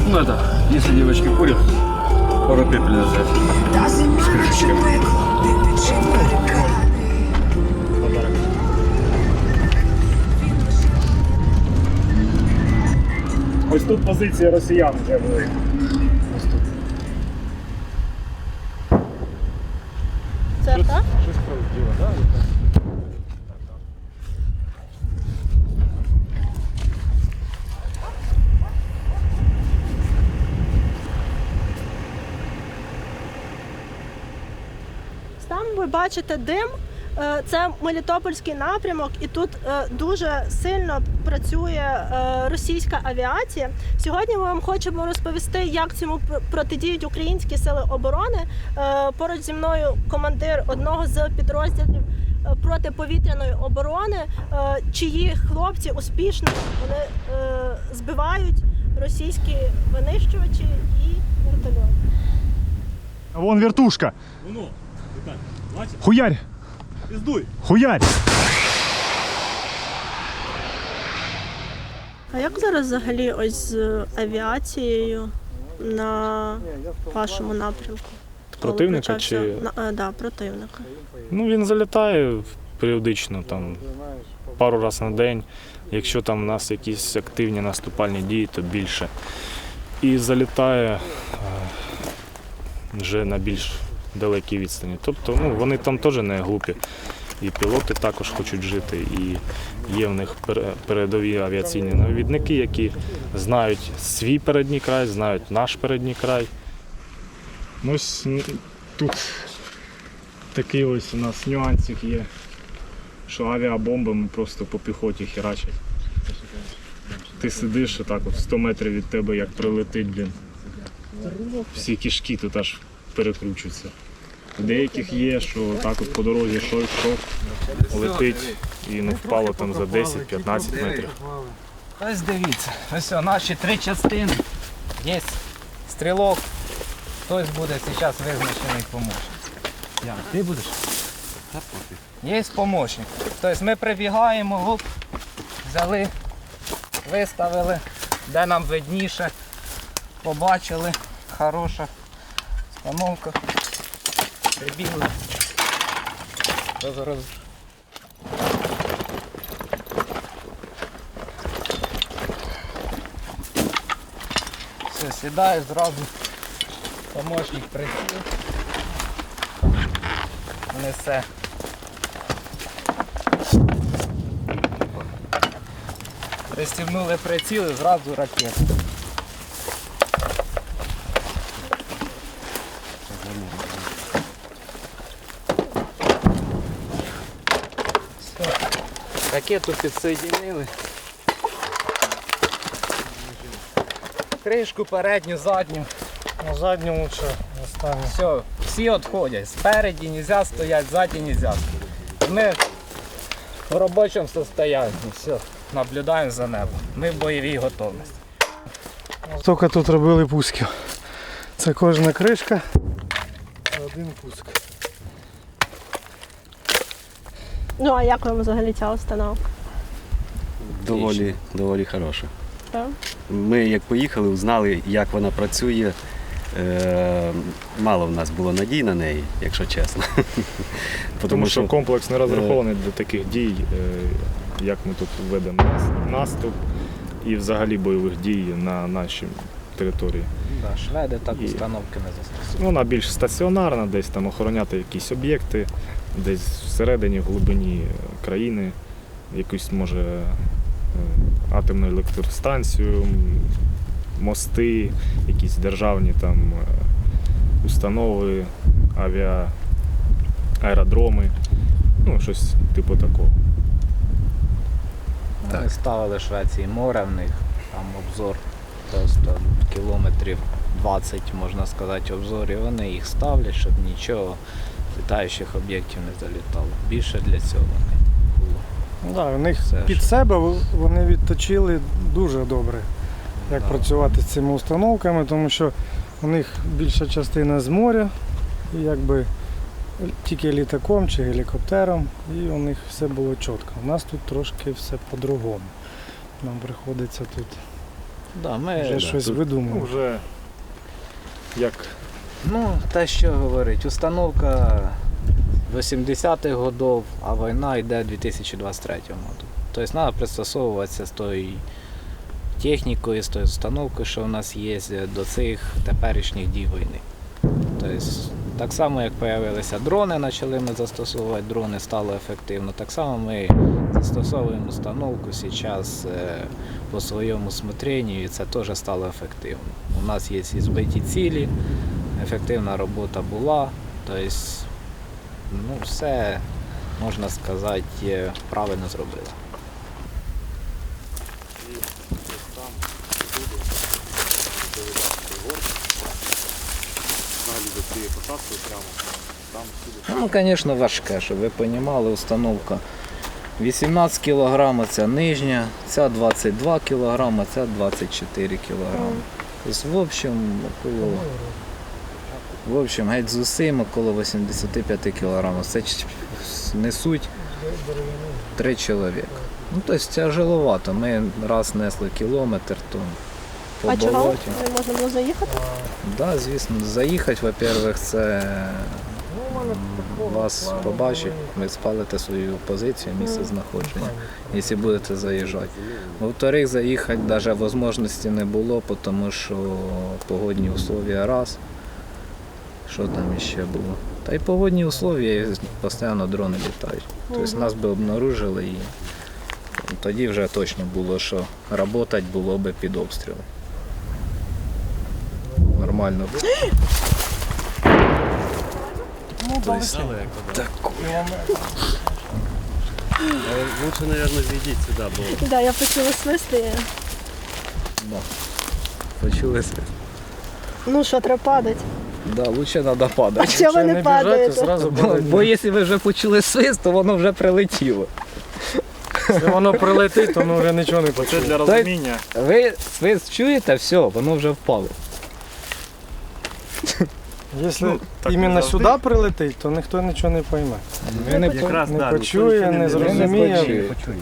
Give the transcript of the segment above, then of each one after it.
Ну это, если девочки курят, пару пепельниц взять с крышечками. Ось тут позиції росіян вже були. Ось тут. Це так? Щось прилетіло, так? Там ви бачите дим, це Мелітопольський напрямок, і тут дуже сильно працює російська авіація. Сьогодні ми вам хочемо розповісти, як цьому протидіють українські сили оборони. Поруч зі мною командир одного з підрозділів протиповітряної оборони, чиї хлопці успішно вони збивають російські винищувачі і вертольоти. А вон вертушка. Воно, Віталій, бачиш? Хуярь! Піздуй! Хуярь! А як зараз взагалі ось з авіацією на вашому напрямку? Противника чи Да, противника. ну він залітає періодично, там пару разів на день. Якщо там у нас якісь активні наступальні дії, то більше. І залітає вже на більш далекій відстані. Тобто вони там теж не глупі. І пілоти також хочуть жити, і є в них передові авіаційні навідники, які знають свій передній край, знають наш передній край. Ось тут такий ось у нас нюансик є, що авіабомбами просто по піхоті херачать. Ти сидиш отак от 100 метрів від тебе, як прилетить, блін. Всі кишки тут аж перекручуються. У деяких є, що так от по дорозі йшов, летить і не впало там за 10-15 метрів. Ось дивіться, ось наші 3 частини. Є стрілок, хтось буде зараз визначений помощник. Як, ти будеш? Є помощник. Тобто ми прибігаємо, оп, взяли, виставили, де нам видніше, побачили, хороша установка. Прибігли. Зараз. Все, сідаєш, зразу помощник присів. Несе. Пристібнули приціл і зразу ракету. Ракету підсоєдинили. Кришку передню, задню. На задньому лучше останнє. Все, всі відходять. Спереді не можна стояти, ззаді не можна. Ми в робочому стані. Все, наблюдаємо за небом. Ми в бойовій готовності. Тільки тут робили пусків. Це кожна кришка, один пуск. Ну а як вам взагалі ця установка? Доволі хороша. Так? Ми як поїхали, узнали, як вона працює. Мало в нас було надій на неї, якщо чесно. Тому що комплекс не розрахований для таких дій, як ми тут ведемо наступ і взагалі бойових дій на нашій території. Да, шведи так установки не застосують. Вона більш стаціонарна, десь там охороняти якісь об'єкти, десь всередині, в глибині країни, якусь може атомну електростанцію, мости, якісь державні там установи, аеродроми, ну щось типу такого. Ми ставили в Швеції море в них, там обзор просто кілометрів 20, можна сказати, обзор, і вони їх ставлять, щоб нічого літаючих об'єктів не залітало. Більше для цього не було. Да, у них Це під ж. себе вони відточили дуже добре, як Да. працювати з цими установками, тому що у них більша частина з моря, і якби тільки літаком чи гелікоптером, і у них все було чітко. У нас тут трошки все по-другому. Нам приходиться тут Да, ми, вже щось Ну, видумувати. вже як Ну, те, що говорить, установка 80-х годів, а війна йде 2023 году. Тобто треба пристосовуватися з тою технікою, з тою установкою, що в нас є, до цих теперішніх дій війни. Тобто, так само, як з'явилися дрони, почали ми застосовувати дрони, стало ефективно. Так само ми застосовуємо установку зараз по своєму усмотренню, і це теж стало ефективно. У нас є і збиті цілі, ефективна робота була, тобто, ну, все, можна сказати, правильно зробили. Ну, звісно, важке, щоб ви розуміли, установка 18 кг, ця нижня, ця 22 кг, ця 24 кг. Тобто, в общем, геть з усім около 85 кг. Це несуть 3 чоловіка. Ну, тобто тяжеловато. Ми раз несли кілометр, то по А чого? болоті. Не можна було заїхати? Да, звісно, заїхати, во-первых, це вас побачить, ви спалите свою позицію, місце знаходження, якщо будете заїжджати. Во-вторых, заїхати навіть можливості не було, тому що погодні умови раз. Що там ще було? Та й погодні умови, постійно дрони літають. Тобто нас би обнаружили і тоді вже точно було, що працювати було би під обстрілом. Нормально. Лучше, наверное, зайдіть сюди, бо Да, я почула свисти. Да. Почулися? Ну що, треба падати. Да, лучше треба падати. А чого ви не падаєте? Бо якщо ви вже почули свист, то воно вже прилетіло. Якщо воно прилетить, то вже нічого не почує. Для розуміння. Ви свист чуєте, все, воно вже впало. Якщо так іменно не завжди. сюди прилетить, то ніхто нічого не пойме. Ви не, якраз Не да, почує, ніхто не нічого зрозуміє. почує.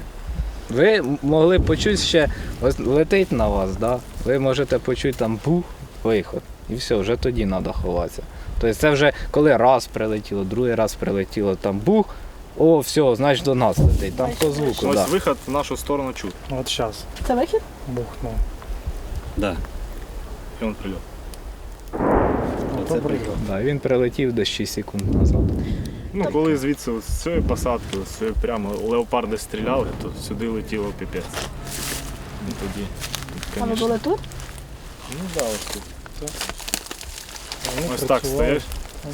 ви могли почути ще, ось летить на вас, да? Ви можете почути там бух, виход. І все, вже тоді треба ховатися. Тобто це вже коли раз прилетіло, другий раз прилетіло, там бух, о, все, значить до нас летить, там по звуку. ось Да. вихід в нашу сторону чути. От зараз Це вихід? бухнув. Да. І він прильот. Ото прийом. Да, він прилетів десь 6 секунд назад. Ну, коли звідси з цієї посадки, з цієї прямо леопарди стріляли, то сюди летіло піпець. І тоді, А ви звісно. були тут? Ну так, да, ось тут. Вони Ось так працювали.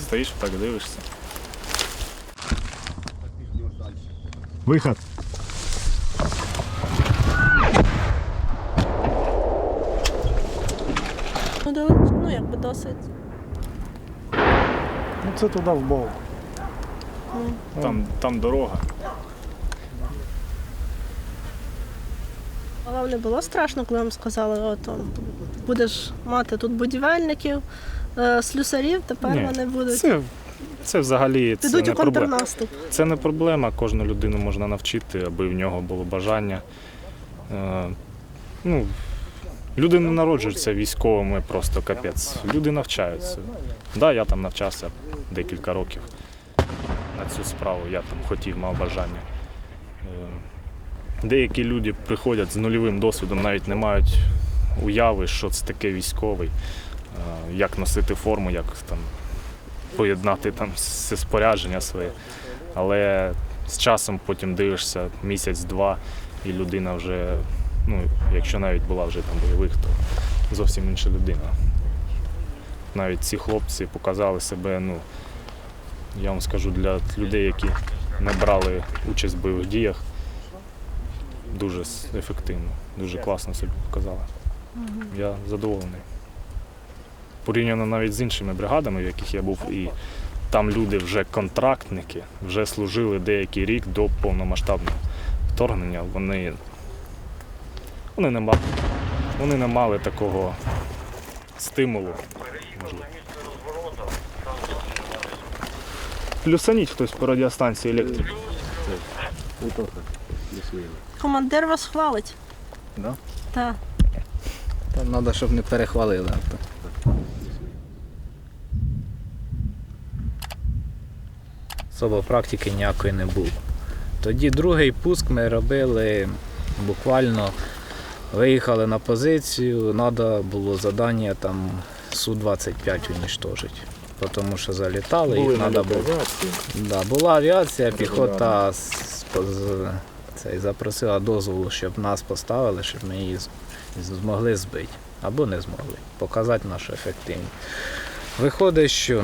стоїш, так дивишся. Вихід. Ну, якби досить. Ну це туди в бок. Там дорога. А вам не було страшно, коли вам сказали, от будеш мати тут будівельників, слюсарів, тепер Ні, вони будуть Це взагалі це підуть не у проблема. контрнаступ. Це не проблема, кожну людину можна навчити, аби в нього було бажання. Ну, люди не народжуються військовими просто капець. Люди навчаються. Да, я там навчався декілька років на цю справу, я там хотів, мав бажання. Деякі люди приходять з нульовим досвідом, навіть не мають уяви, що це таке військовий, як носити форму, як там поєднати там все спорядження своє. Але з часом потім дивишся місяць-два, і людина вже, ну, якщо навіть була вже там бойових, то зовсім інша людина. Навіть ці хлопці показали себе, ну, я вам скажу, для людей, які не брали участь в бойових діях, дуже ефективно, дуже класно себе показали. Я задоволений. Порівняно навіть з іншими бригадами, в яких я був, і там люди вже контрактники, вже служили деякий рік до повномасштабного вторгнення. Вони не мали такого стимулу. Можливо. Плюсаніть хтось по радіостанції електрик. Командир вас хвалить. Да? Так. Та треба, щоб не перехвалили. Особо практики ніякої не було. Тоді другий пуск ми робили буквально, виїхали на позицію, треба було завдання там Су-25 уничтожити. Тому що залітали, їх треба було. Да, була авіація, піхота запросила дозволу, щоб нас поставили, щоб ми її змогли збити. Або не змогли. Показати нашу ефективність. Виходить, що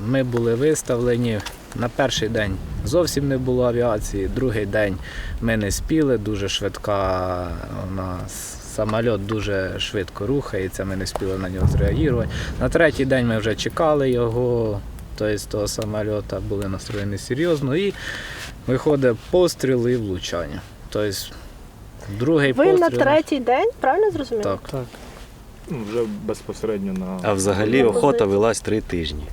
ми були виставлені. На перший день зовсім не було авіації, другий день ми не спіли, дуже швидка у нас. Самоліт дуже швидко рухається, ми не спіли на нього зреагувати. На третій день ми вже чекали його, тобто з того самоліта були настроєні серйозно і виходить постріл і влучання. Тобто другий Ви постріл. на третій день, правильно зрозуміли? Так. Так. Ну, вже безпосередньо на А взагалі охота велась 3 тижні.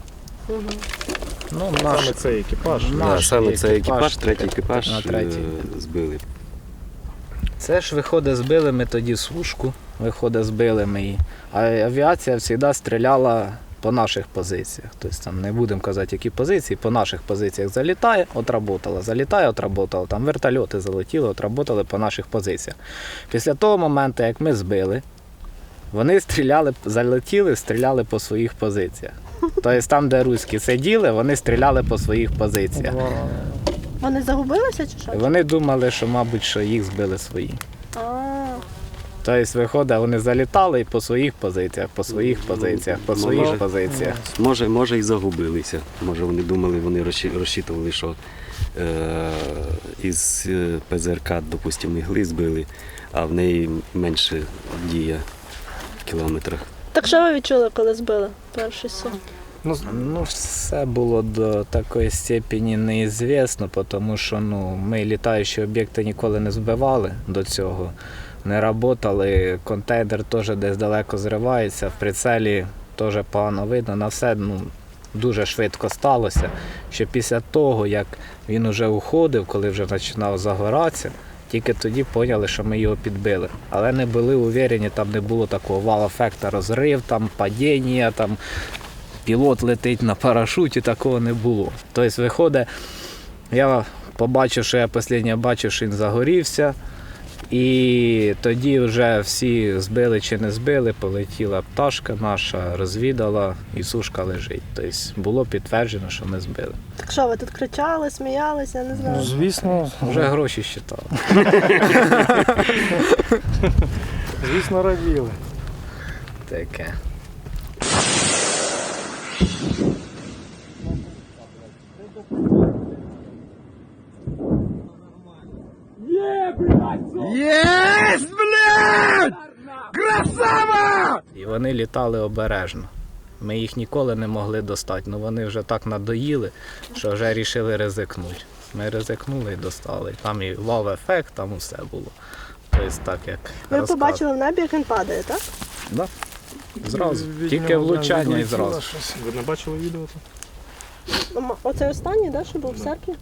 Ну, саме цей екіпаж. Наш Саме цей екіпаж, екіпаж, третій екіпаж на третій. збили. Це ж виходить, збили ми тоді сушку, виходить, збили ми її. А авіація завжди стріляла по наших позиціях. Тобто там не будемо казати, які позиції, по наших позиціях залітає, отработала, залітає, отработала. Там вертольоти залетіли, отработали по наших позиціях. Після того моменту, як ми збили, вони стріляли, залетіли, стріляли по своїх позиціях. Тобто там, де руські сиділи, вони стріляли по своїх позиціях. Вони загубилися чи що? Вони думали, що, мабуть, що їх збили свої. Тобто, виходить, вони залітали і по своїх позиціях, по своїх позиціях, по своїх позиціях. Може і загубилися. Може вони думали, вони розчитували, що із ПЗРК, допустимо, ігли збили, а в неї менше дія в кілометрах. Так що ви відчули, коли збили перший Су? Ну, все було до такої степені неізвісно, тому що ми літаючі об'єкти ніколи не збивали до цього. Не працювали, контейнер теж десь далеко зривається, в прицелі теж погано видно. На все дуже швидко сталося, що після того, як він вже уходив, коли вже починав загоратися, тільки тоді поняли, що ми його підбили. Але не були уверені, там не було такого вау-ефекту, розрив, там, падіння, там, пілот летить на парашуті, такого не було. Тобто, виходить, я побачив, що я останнє бачив, що він загорівся, і тоді вже всі збили чи не збили, полетіла пташка наша, розвідала, і сушка лежить. Тобто, було підтверджено, що ми збили. Так що ви тут кричали, сміялися, я не знаю. Ну, звісно, Вже гроші считали. звісно, раділи. Таке. І вони літали обережно. Ми їх ніколи не могли достати, але вони вже так надоїли, що вже вирішили ризикнути. Ми ризикнули і достали. Там і вау-ефект, там усе було. Тобто так, як Ви розказ. побачили в небі, як він падає, так? Да. Зразу. Від Тільки нього влучання і відлетіло зразу. щось. Ви не бачили відео? Оце останній, так, що був в серпні?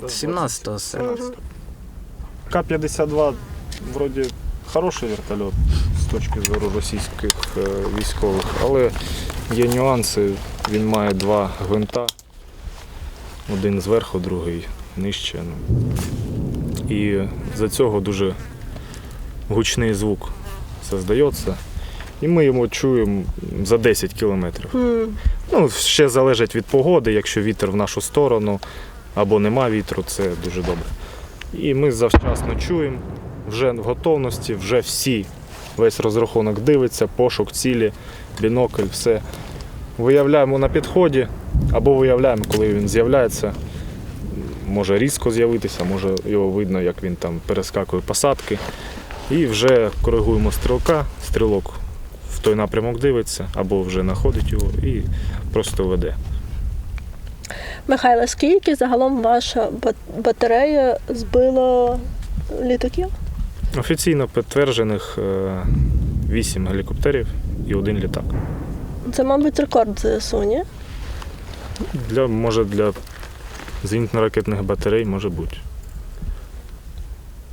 17 серпня. К-52 вроді хороший вертольот з точки зору російських військових, але є нюанси. Він має 2 гвинта, один зверху, другий нижче. І за цього дуже гучний звук создається. І ми його чуємо за 10 кілометрів. Ну, ще залежить від погоди, якщо вітер в нашу сторону або нема вітру, це дуже добре. І ми завчасно чуємо, вже в готовності, вже всі, весь розрахунок дивиться, пошук цілі, бінокль, все. Виявляємо на підході, або виявляємо, коли він з'являється. Може різко з'явитися, може його видно, як він там перескакує посадки. І вже коригуємо стрілка, стрілок в той напрямок дивиться, або вже знаходить його і просто веде. Михайло, скільки загалом ваша батарея збила літаків? Офіційно підтверджених 8 гелікоптерів і 1 літак. Це, мабуть, рекорд ЗСУ, ні? Може для зенітно-ракетних батарей може бути.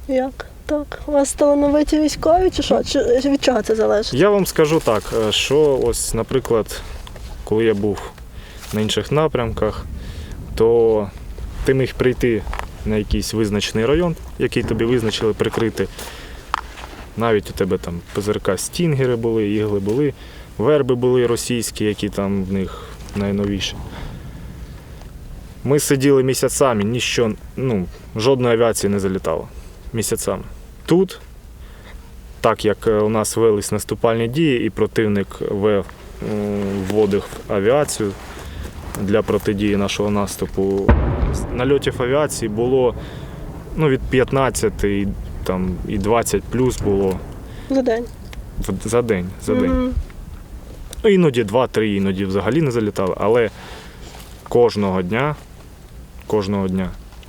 Як? Так. У вас талановиті військові чи що? Чи від чого це залежить? Я вам скажу так, що ось, наприклад, коли я був на інших напрямках, то ти міг прийти на якийсь визначений район, який тобі визначили прикрити. Навіть у тебе там ПЗРК Стінгери були, ігли були, верби були російські, які там в них найновіші. Ми сиділи місяцями, жодної авіації не залітало. Місяцями. Тут, так як у нас велись наступальні дії і противник вводив авіацію для протидії нашого наступу, нальотів авіації було від 15 і 20 плюс було За день. за день. Іноді 2-3, іноді взагалі не залітали, але кожного дня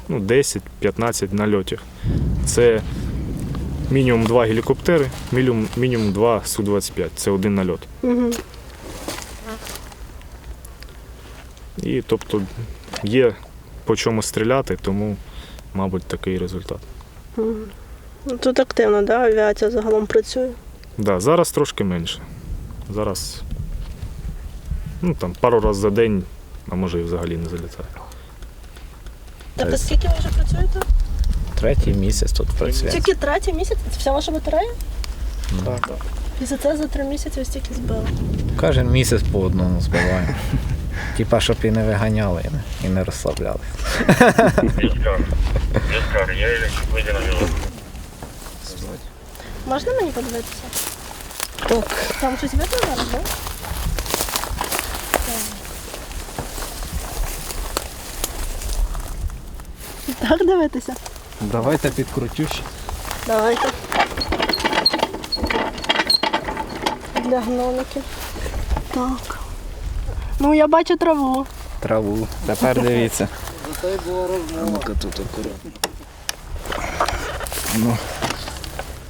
10-15 нальотів. Це мінімум 2 гелікоптери, мінімум 2 Су-25. Це один нальот. І тобто є по чому стріляти, тому, мабуть, такий результат. Тут активно, да? Авіація загалом працює? Да, зараз трошки менше. Зараз пару разів за день, а може і взагалі не залітає. Тобто скільки ви вже працюєте? 3-й місяць тут працює. Тільки 3-й місяць? Це вся ваша батарея? Так. І за 3 місяці ось стільки збили? Кожен місяць по одному збиваємо. Типа, щоб і не виганяли, і не розслабляли. Можна мені подивитися? Так. Там щось видно зараз, так? Так дивитися? Давайте підкрутю ще. Давайте. Для гномиків. Так. Я бачу траву. Траву. Тепер дивіться. Ну-ка тут акуратно.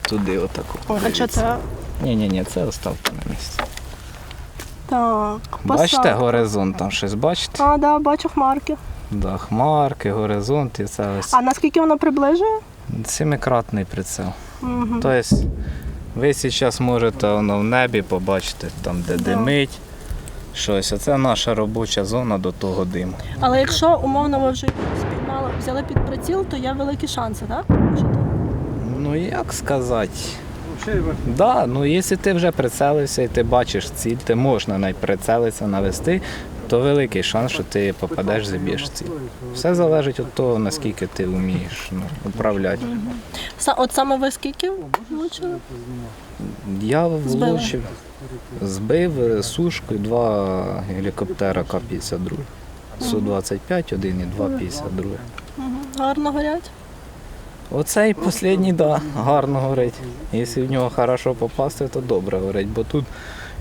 Туди отаку. А що це? Ні, це оставка на місці. Так, Бачите посадка. горизонт, там щось бачите? А, да, бачу хмарки. Да, хмарки, горизонт і це ось. А наскільки воно приближує? 7-кратний прицел. Угу. Тобто ви зараз можете воно в небі побачити, там де димить щось. Оце наша робоча зона до того диму. Але якщо умовно ви вже спіймали, взяли під приціл, то є великі шанси, так? Ну як сказати? Да, якщо ти вже прицелився і ти бачиш ціль, ти можна навіть прицелитися, навести, то великий шанс, що ти попадеш, заб'єш ціль. Все залежить від того, наскільки ти вмієш управляти. От саме ви скільки влучили? Я влучив, збив сушкою 2 гелікоптера К-52. Су-25, 1 і 2,52. Гарно горять? Оцей останній, да, гарно горить. Якщо в нього хорошо попасти, то добре горить, бо тут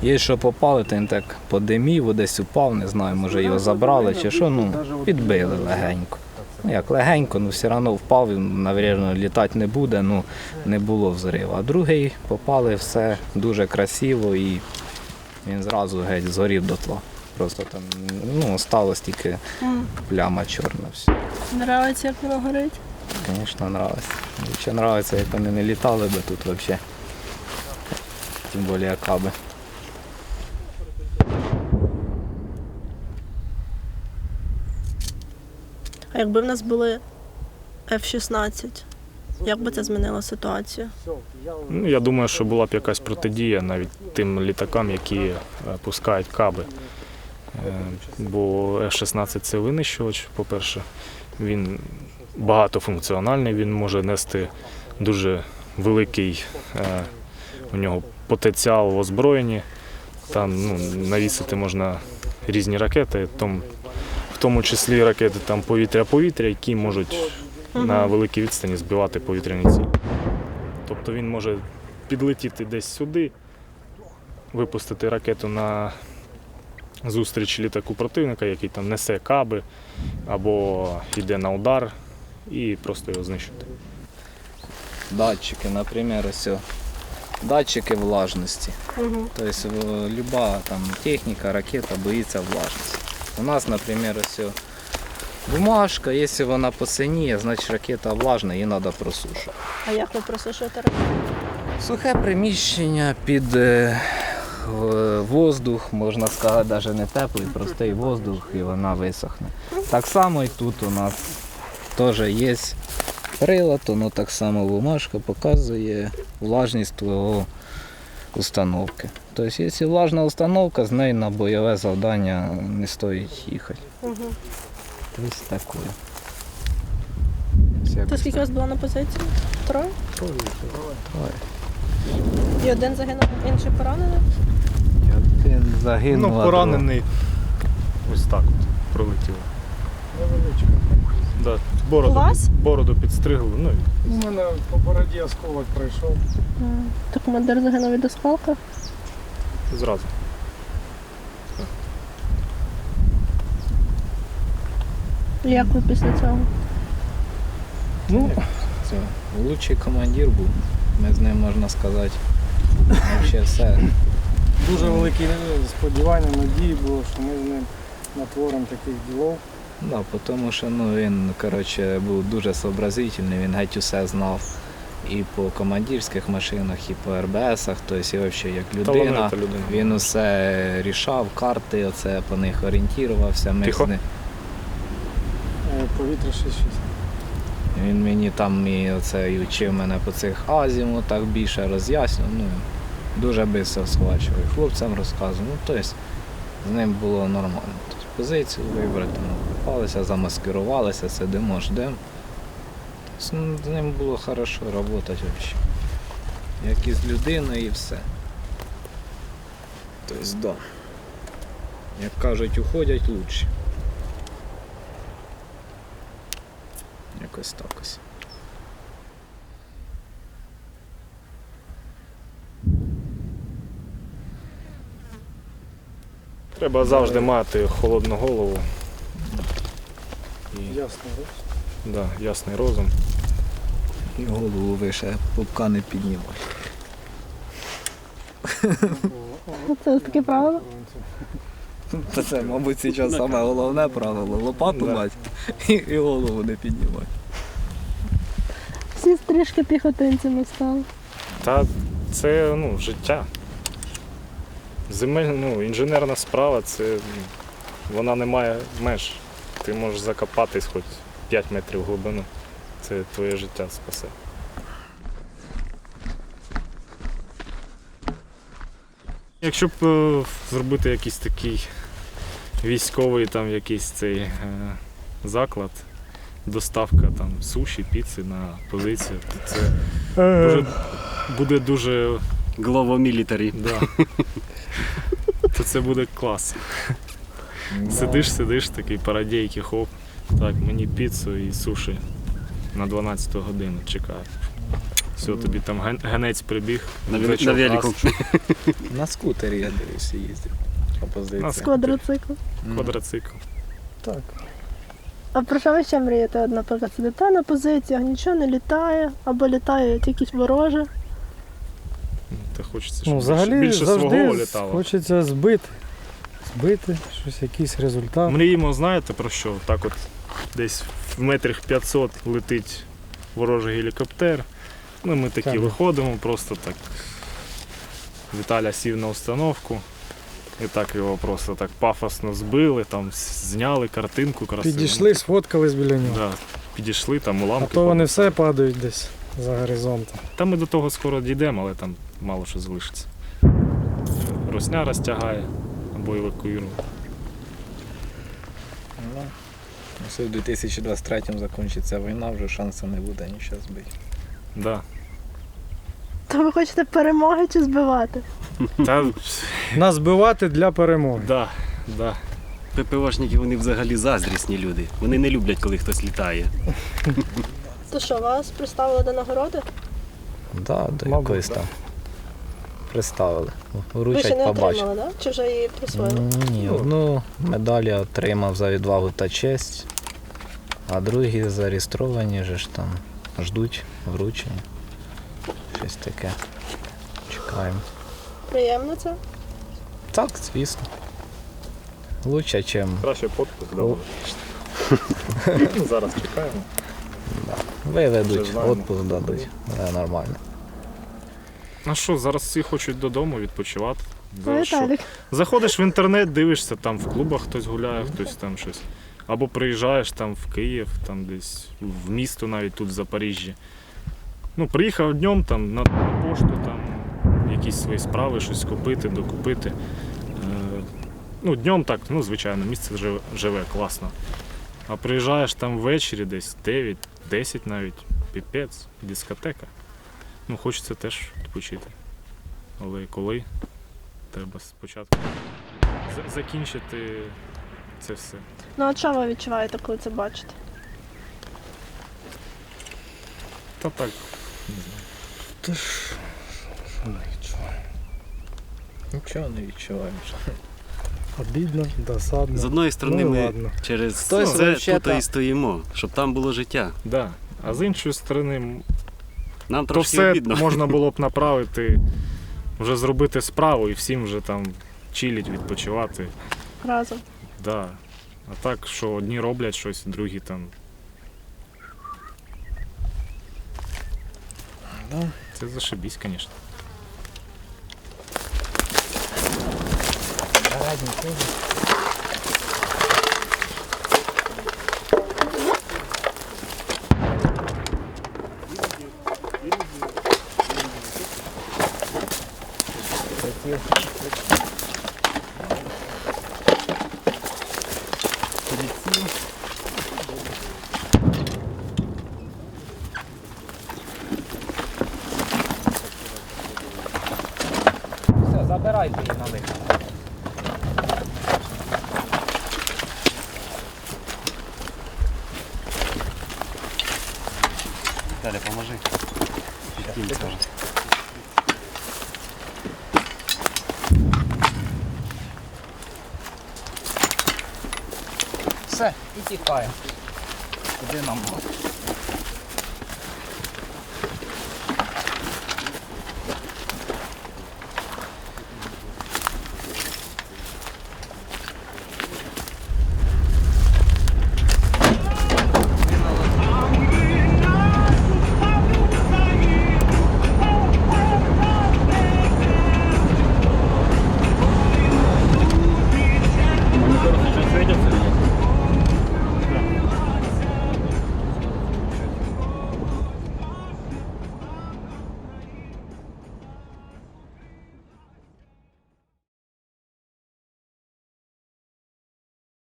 є, що попали, то він так подимів, десь упав, не знаю, може його забрали чи що, підбили легенько. Як легенько, все одно впав, навірно, літати не буде, не було взриву. А другий попали, все дуже красиво і він зразу геть згорів дотла. Просто там, осталось тільки пляма чорна. Все. Нравиться, як воно горить? Звісно, подобається. Ще подобається, як вони не літали би тут взагалі. Тим більше каби. А якби в нас були F-16, як би це змінило ситуацію? Я думаю, що була б якась протидія навіть тим літакам, які пускають каби. Бо F-16 – це винищувач, по-перше. Він багатофункціональний, він може нести дуже великий у нього потенціал в озброєнні. Там навісити можна різні ракети, в тому числі ракети там повітря-повітря, які можуть на великій відстані збивати повітряні цілі. Тобто він може підлетіти десь сюди, випустити ракету на зустріч літаку противника, який там несе каби або йде на удар, і просто його знищити. Датчики, наприклад, ось датчики влажності. Тобто люба там техніка, ракета боїться влажності. У нас, наприклад, ось Бумажка, якщо вона посиніє, значить ракета влажна, її треба просушувати. А як ви просушуєте ракету? Сухе приміщення під воздух, можна сказати, навіть не теплий, простий воздух, і вона висохне. Так само і тут у нас теж є прилад, воно так само бумажка показує влажність твого установки. Тобто, якщо влажна установка, з нею на бойове завдання не стоїть їхати. Угу. Тобто таке. То скільки у вас було на позиції? Троє? Троє. І один загинув, інший поранений? Один загинув, Ну, а поранений ось так от пролетіло. Невеличка. Да, У вас? бороду підстригли, ну і У мене по бороді осколок пройшов. То командир загинув від осколка? зразу. І як ви після цього? Ну, це лучший командир був. Ми з ним, можна сказати, взагалі все. Дуже великі сподівання, надії було, що ми з ним натворимо таких ділов. Да, тому що він був дуже сообразительний, він геть усе знав і по командирських машинах, і по РБСах, тобто і взагалі як людина. Талановита людина. Він усе рішав, карти, оце по них орієнтувався. Ми Тихо. з ним- Повітря 6-6. Він мені там і оце і вчив мене по цих азімутах, більше роз'яснював. Ну, дуже швидко схвачував. І хлопцям розказував. Ну, тобто з ним було нормально. Тобто, позицію вибрати, попалися, замаскирувалися, сидимо, ждемо. Тобто, з ним було хорошо працювати взагалі. Як із людиною і все. Тобто, да. Як кажуть, уходять краще. Якось так ось. Треба завжди мати холодну голову. І, Ясно, так? да, ясний розум. І голову вище пупка не піднімати. Це таке правило? Це, мабуть, зараз саме головне правило. Лопату Да. мати і голову не піднімати. Всі трішки піхотинцями стали. Та це життя. Інженерна справа, вона не має меж. Ти можеш закопатись хоч 5 метрів в глибину. Це твоє життя спасе. Якщо б зробити якийсь такий військовий якийсь цей заклад, доставка суші, піци на позицію, то це буде дуже. Глава мілітарі. Да. То це буде клас. Сидиш, такий парадійки, хоп. Так, мені піцу і суші на 12 годину чекаю. Все, тобі там генець прибіг. На вечір велику. раз, На скутері, я дивлюся, їздив. Опозиція. Квадроцикл. Квадроцикл. Так. А про що ви ще мрієте? От, наприклад, сидите на позиціях, нічого не літає, або літає тільки вороже. Та хочеться, щоб Взагалі більше свого завжди літало. хочеться збити, щось, якийсь результат. Мріємо, знаєте про що? Так от десь в метрах 500 летить ворожий гелікоптер. Ми такі Так. виходимо, просто так. Віталя сів на установку. І так його просто так пафосно збили, зняли картинку красиву. Підійшли, сфоткались біля нього. Да, підійшли, там А уламки. то вони все падають десь за горизонтом. Та ми до того скоро дійдемо, але там мало що залишиться. Русня розтягає або евакуюємо. Якщо в 2023 закінчиться війна, вже шансу не буде нічого збити. Да. То ви хочете перемоги чи збивати? Та, Нас збивати для перемоги. да. ППОшники, вони взагалі заздрісні люди. Вони не люблять, коли хтось літає. То що, вас приставили до нагороди? Да, до Мабуть, якоїсь да. там приставили. Ви Вручать ще не побачити. отримали, так? Чи вже її присвоїли? Ні, одну медаль я отримав за відвагу та честь, а другі зареєстровані вже ж там ждуть вручення. Щось таке. Чекаємо. Приємно це? Так, звісно. Лучше, чим Краще подпис давали. Ну, зараз чекаємо. Виведуть, Вже знаємо. відпуск дадуть. Нормально. А що, зараз всі хочуть додому відпочивати. Зараз що? Віталік. Заходиш в інтернет, дивишся, там в клубах хтось гуляє, хтось там щось. Або приїжджаєш там в Київ, там десь в місто навіть тут в Запоріжжі. Ну, приїхав днем там на пошту, там якісь свої справи, щось купити, докупити. Ну, днем так, ну, звичайно, місце живе класно. А приїжджаєш там ввечері десь 9-10 навіть, піпець, дискотека. Ну, хочеться теж відпочити. Але коли? Треба спочатку закінчити це все. Ну от що ви відчуваєте, коли це бачите? Та так, Нічого не відчуваємо. Обідно, досадно. З одної сторони, Ну, ми ладно. через Хтось це вообще тут там- і стоїмо, щоб там було життя. да. А з іншої сторони, Нам то трошки все обідно. можна було б направити, вже зробити справу і всім вже там чилить, відпочивати. Разом. Да. А так, що одні роблять щось, другі там. Да. Це зашибісь, звісно. Все, забирайте її на вихід. Далі, поможи. Підкинь теж. Все, і тікаємо. Куди нам?